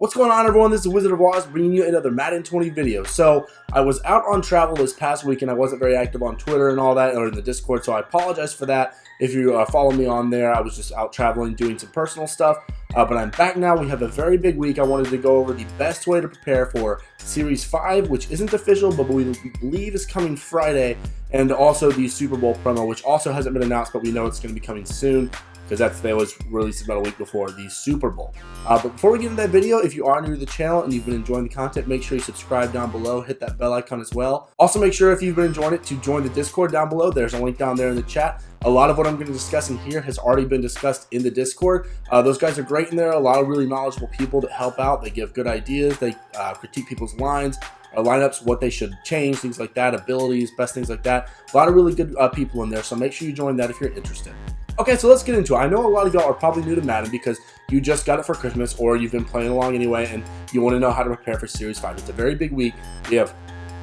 What's going on, everyone? This is Wizard of Oz bringing you another Madden 20 video. So I was out on travel this past week and I wasn't very active on Twitter and all that, or in the Discord, so I apologize for that. If you follow me on there, I was just out traveling doing some personal stuff, but I'm back now. We have a very big week. I wanted to go over the best way to prepare for Series 5, which isn't official, but we believe is coming Friday, and also the Super Bowl promo, which also hasn't been announced, but we know it's going to be coming soon, because they was released about a week before the Super Bowl. But before we get into that video, if you are new to the channel and you've been enjoying the content, make sure you subscribe down below, hit that bell icon as well. Also make sure if you've been enjoying it to join the Discord down below. There's a link down there in the chat. A lot of what I'm going to discuss in here has already been discussed in the Discord. Those guys are great in there, a lot of really knowledgeable people that help out. They give good ideas, they critique people's lines, lineups, what they should change, things like that, abilities, best things like that. A lot of really good people in there, so make sure you join that if you're interested. Okay, so let's get into it. I know a lot of y'all are probably new to Madden because you just got it for Christmas or you've been playing along anyway and you want to know how to prepare for Series 5. It's a very big week. We have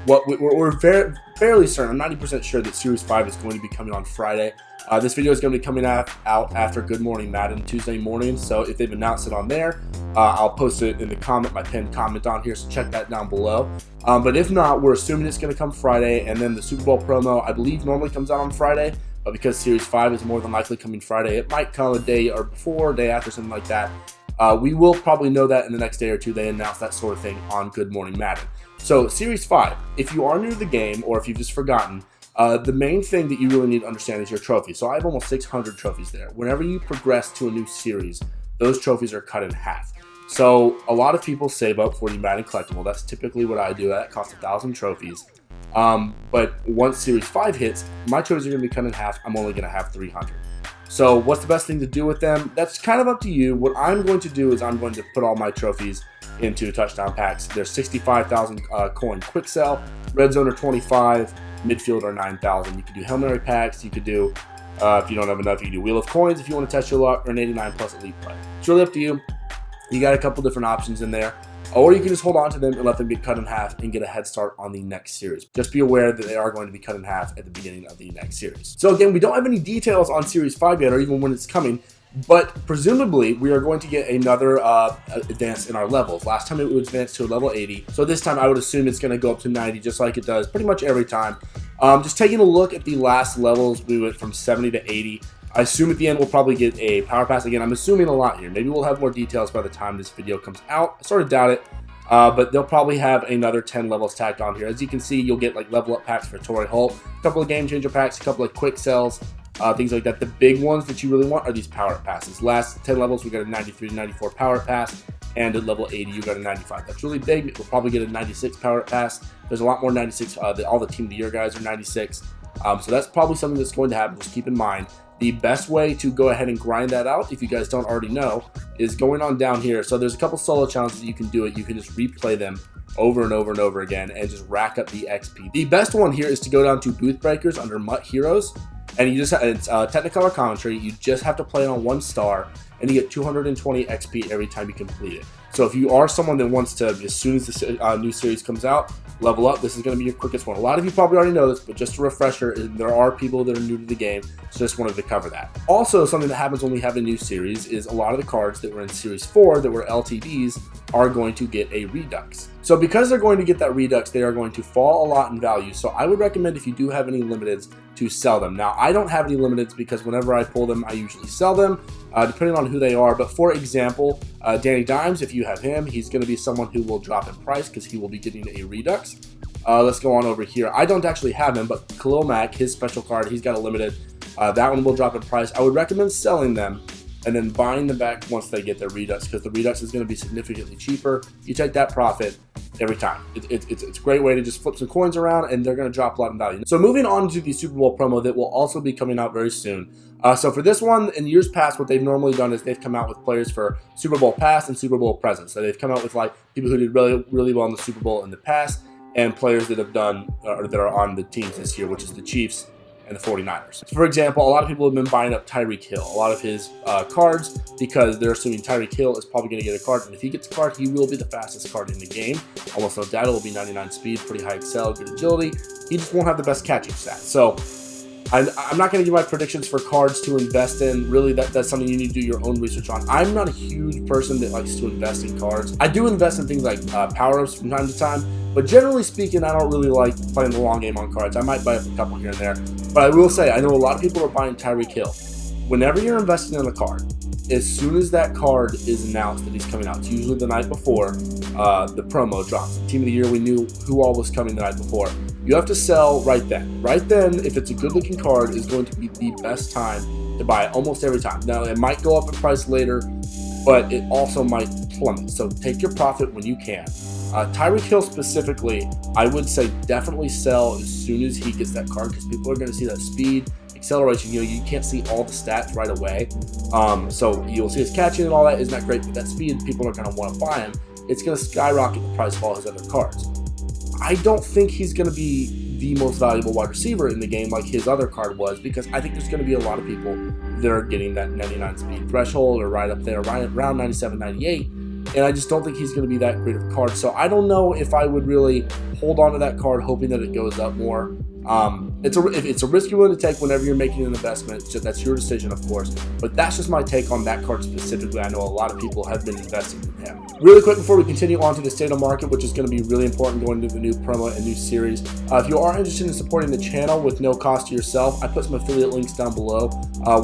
what we're fairly certain, I'm 90% sure that Series 5 is going to be coming on Friday. This video is going to be coming out after Good Morning Madden Tuesday morning, so if they've announced it on there, I'll post it in the comment, my pinned comment on here, so check that down below. But if not, we're assuming it's going to come Friday, and then the Super Bowl promo, I believe, normally comes out on Friday. But because Series 5 is more than likely coming Friday, it might come a day or before, day after, something like that. We will probably know that in the next day or two. They announce that sort of thing on Good Morning Madden. So Series 5, if you are new to the game or if you've just forgotten, the main thing that you really need to understand is your trophies. So I have almost 600 trophies there. Whenever you progress to a new series, those trophies are cut in half. So a lot of people save up for the Madden collectible. That's typically what I do. That costs 1,000 trophies. But once Series 5 hits, my trophies are going to be cut in half. I'm only going to have 300. So what's the best thing to do with them? That's kind of up to you. What I'm going to do is I'm going to put all my trophies into touchdown packs. There's 65,000 coin quick sell, red zone are 25, midfield are 9,000. You could do Hail Mary packs. You could do, if you don't have enough, you can do Wheel of Coins if you want to test your luck, or an 89 plus elite play. It's really up to you. You got a couple different options in there. Or you can just hold on to them and let them get cut in half and get a head start on the next series. Just be aware that they are going to be cut in half at the beginning of the next series. So again, we don't have any details on Series 5 yet, or even when it's coming, but presumably we are going to get another advance in our levels. Last time it was advanced to a level 80, so this time I would assume it's going to go up to 90, just like it does pretty much every time. Just taking a look at the last levels, we went from 70 to 80. I assume at the end we'll probably get a power pass. Again, I'm assuming a lot here. Maybe we'll have more details by the time this video comes out. I sort of doubt it, but they'll probably have another 10 levels tacked on here. As you can see, you'll get like level up packs for Torrey Holt, a couple of game changer packs, a couple of quick sells, things like that. The big ones that you really want are these power passes. Last 10 levels, we got a 93 to 94 power pass, and at level 80, you got a 95. That's really big. We'll probably get a 96 power pass. There's a lot more 96. All the Team of the Year guys are 96. So that's probably something that's going to happen. Just keep in mind. The best way to go ahead and grind that out, if you guys don't already know, is going on down here. So there's a couple solo challenges that you can do it. You can just replay them over and over and over again and just rack up the XP. The best one here is to go down to Booth Breakers under Mutt Heroes, and you just it's Technicolor commentary. You just have to play it on 1 star, and you get 220 XP every time you complete it. So if you are someone that wants to, as soon as the new series comes out, level up, this is going to be your quickest one. A lot of you probably already know this, but just a refresher, there are people that are new to the game, so just wanted to cover that. Also, something that happens when we have a new series is a lot of the cards that were in Series 4 that were LTDs are going to get a Redux. So because they're going to get that Redux, they are going to fall a lot in value. So I would recommend, if you do have any limiteds, to sell them. Now, I don't have any limiteds because whenever I pull them, I usually sell them, depending on who they are. But for example, Danny Dimes, if you have him, he's going to be someone who will drop in price because he will be getting a Redux. Let's go on over here. I don't actually have him, but Khalil Mack, his special card, he's got a limited. That one will drop in price. I would recommend selling them and then buying them back once they get their Redux, because the Redux is going to be significantly cheaper. You take that profit every time. It's a great way to just flip some coins around, and they're going to drop a lot in value. So moving on to the Super Bowl promo that will also be coming out very soon. So for this one, in years past, what they've normally done is they've come out with players for Super Bowl past and Super Bowl present. So they've come out with like people who did really, really well in the Super Bowl in the past, and players that have done or that are on the teams this year, which is the Chiefs and the 49ers. So for example, a lot of people have been buying up Tyreek Hill, a lot of his cards, because they're assuming Tyreek Hill is probably going to get a card, and if he gets a card, he will be the fastest card in the game. Almost no doubt it will be 99 speed, pretty high excel, good agility. He just won't have the best catching stats. So I'm not going to give my predictions for cards to invest in. Really, that's something you need to do your own research on. I'm not a huge person that likes to invest in cards. I do invest in things like power-ups from time to time, but generally speaking, I don't really like playing the long game on cards. I might buy up a couple here and there, but I will say, I know a lot of people are buying Tyreek Hill. Whenever you're investing in a card, as soon as that card is announced that he's coming out, it's usually the night before the promo drops. Team of the year, we knew who all was coming the night before. You have to sell right then. Right then, if it's a good-looking card, is going to be the best time to buy it almost every time. Now, it might go up in price later, but it also might plummet. So take your profit when you can. Tyreek Hill specifically, I would say definitely sell as soon as he gets that card, because people are going to see that speed, acceleration. You can't see all the stats right away. So you'll see his catching and all that. Isn't that great? But that speed, people are going to want to buy him. It's going to skyrocket the price of all his other cards. I don't think he's going to be the most valuable wide receiver in the game like his other card was, because I think there's going to be a lot of people that are getting that 99 speed threshold or right up there, right around 97, 98. And I just don't think he's going to be that great of a card. So I don't know if I would really hold on to that card hoping that it goes up more. It's a risk you're willing to take whenever you're making an investment. So that's your decision, of course. But that's just my take on that card specifically. I know a lot of people have been investing in him. Really quick before we continue on to the state of market, which is going to be really important going into the new promo and new series. If you are interested in supporting the channel with no cost to yourself, I put some affiliate links down below.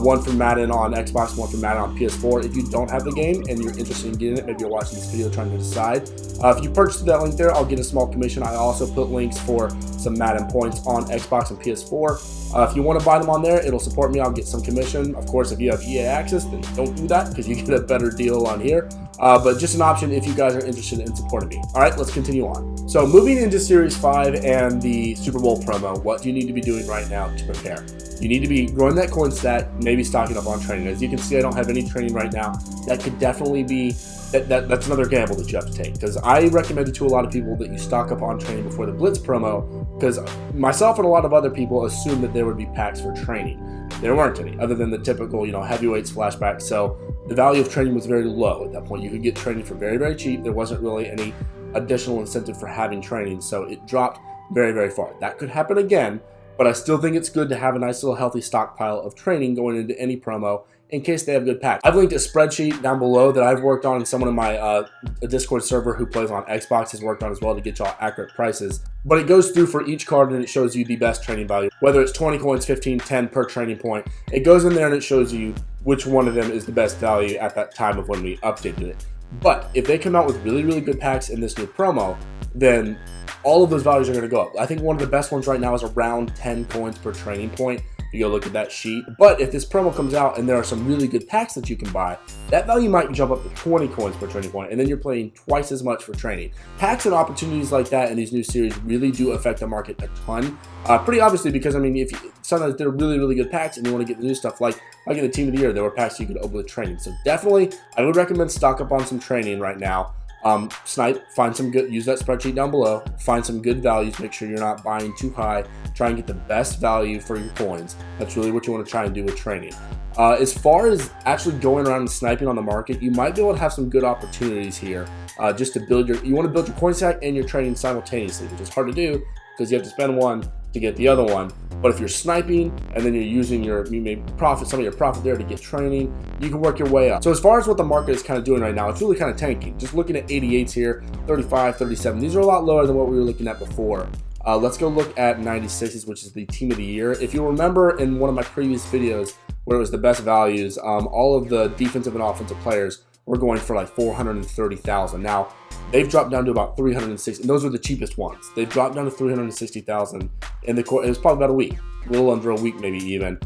One for Madden on Xbox, one for Madden on PS4. If you don't have the game and you're interested in getting it, maybe you're watching this video trying to decide. If you purchase that link there, I'll get a small commission. I also put links for some Madden points on Xbox and PS4. If you want to buy them on there, it'll support me. I'll get some commission. Of course, if you have EA access, then don't do that because you get a better deal on here. But just an option if you guys are interested in supporting me. All right, let's continue on. So moving into Series 5 and the Super Bowl promo, what do you need to be doing right now to prepare? You need to be growing that coin stack, maybe stocking up on training. As you can see, I don't have any training right now. That could definitely be that's another gamble that you have to take, because I recommended to a lot of people that you stock up on training before the Blitz promo, because myself and a lot of other people assumed that there would be packs for training. There weren't any, other than the typical, heavyweights flashback. So the value of training was very low at that point. You could get training for very, very cheap. There wasn't really any additional incentive for having training, so it dropped very, very far. That could happen again, but I still think it's good to have a nice little healthy stockpile of training going into any promo in case they have good packs. I've linked a spreadsheet down below that I've worked on, and someone in my Discord server who plays on Xbox has worked on as well to get y'all accurate prices. But it goes through for each card and it shows you the best training value, whether it's 20 coins, 15, 10 per training point. It goes in there and it shows you which one of them is the best value at that time of when we updated it. But if they come out with really, really good packs in this new promo, then all of those values are going to go up. I think one of the best ones right now is around 10 coins per training point. You go look at that sheet. But if this promo comes out and there are some really good packs that you can buy, that value might jump up to 20 coins per training point, and then you're playing twice as much for training. Packs and opportunities like that in these new series really do affect the market a ton. Pretty obviously, because if sometimes they're really, really good packs and you want to get the new stuff, like in the Team of the Year, there were packs you could open with training. So definitely, I would recommend stock up on some training right now. Snipe, find some good, use that spreadsheet down below, find some good values, make sure you're not buying too high, try and get the best value for your coins. That's really what you want to try and do with training. As far as actually going around and sniping on the market, you might be able to have some good opportunities here, just to build you want to build your coin stack and your training simultaneously, which is hard to do because you have to spend one to get the other one. But if you're sniping and then you're using you may profit some of your profit there to get training, you can work your way up. So as far as what the market is kind of doing right now, it's really kind of tanking. Just looking at 88s here, 35, 37. These are a lot lower than what we were looking at before. Let's go look at 96s, which is the Team of the Year. If you remember in one of my previous videos where it was the best values, all of the defensive and offensive players were going for like 430,000. Now they've dropped down to about 360, and those are the cheapest ones. They've dropped down to 360,000 in the course. It was probably about a week, a little under a week, maybe even.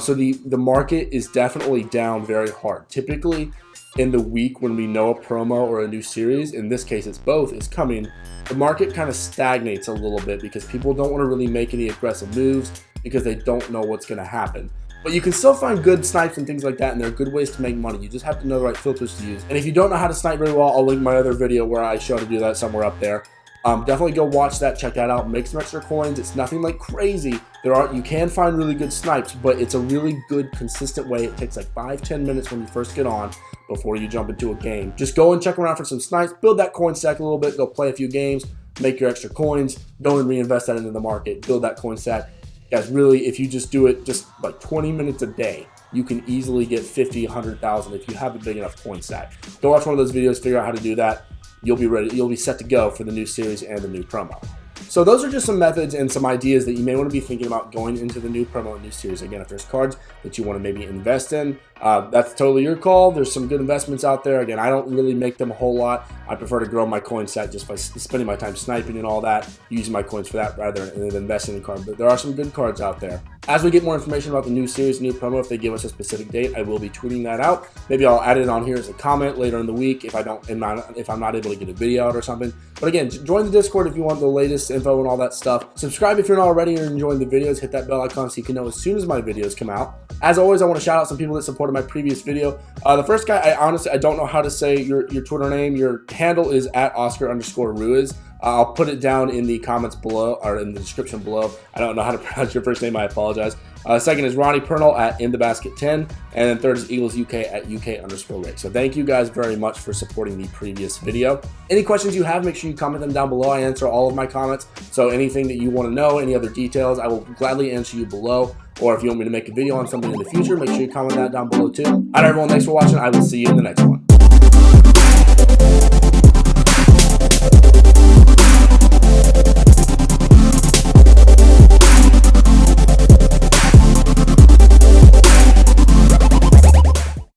So the market is definitely down very hard. Typically, in the week when we know a promo or a new series, in this case it's both, is coming, the market kind of stagnates a little bit because people don't want to really make any aggressive moves because they don't know what's going to happen. But you can still find good snipes and things like that, and there are good ways to make money. You just have to know the right filters to use. And if you don't know how to snipe very well, I'll link my other video where I show how to do that somewhere up there. Definitely go watch that, check that out, make some extra coins. It's nothing like crazy. You can find really good snipes, but it's a really good, consistent way. It takes like 5-10 minutes when you first get on before you jump into a game. Just go and check around for some snipes, build that coin stack a little bit, go play a few games, make your extra coins, go and reinvest that into the market, build that coin stack. Guys, really, if you just do it just like 20 minutes a day, you can easily get 50, 100,000 if you have a big enough coin stack. Go watch one of those videos, figure out how to do that. You'll be ready. You'll be set to go for the new series and the new promo. So those are just some methods and some ideas that you may want to be thinking about going into the new promo and new series. Again, if there's cards that you want to maybe invest in, that's totally your call. There's some good investments out there. Again, I don't really make them a whole lot. I prefer to grow my coin stack just by spending my time sniping and all that, using my coins for that rather than investing in cards. But there are some good cards out there. As we get more information about the new series, new promo, if they give us a specific date, I will be tweeting that out. Maybe I'll add it on here as a comment later in the week if I'm not able to get a video out or something. But again, join the Discord if you want the latest info and all that stuff. Subscribe if you're not already and enjoying the videos. Hit that bell icon so you can know as soon as my videos come out. As always, I want to shout out some people that supported my previous video. The first guy, I don't know how to say your Twitter name. Your handle is @Oscar_Ruiz. I'll put it down in the comments below, or in the description below. I don't know how to pronounce your first name, I apologize. Second is Ronnie Purnell @InTheBasket10, and then third is Eagles UK @UK_Rick. So thank you guys very much for supporting the previous video. Any questions you have, make sure you comment them down below. I answer all of my comments, so anything that you want to know, any other details, I will gladly answer you below. Or if you want me to make a video on something in the future, make sure you comment that down below too. All right, everyone, thanks for watching. I will see you in the next one.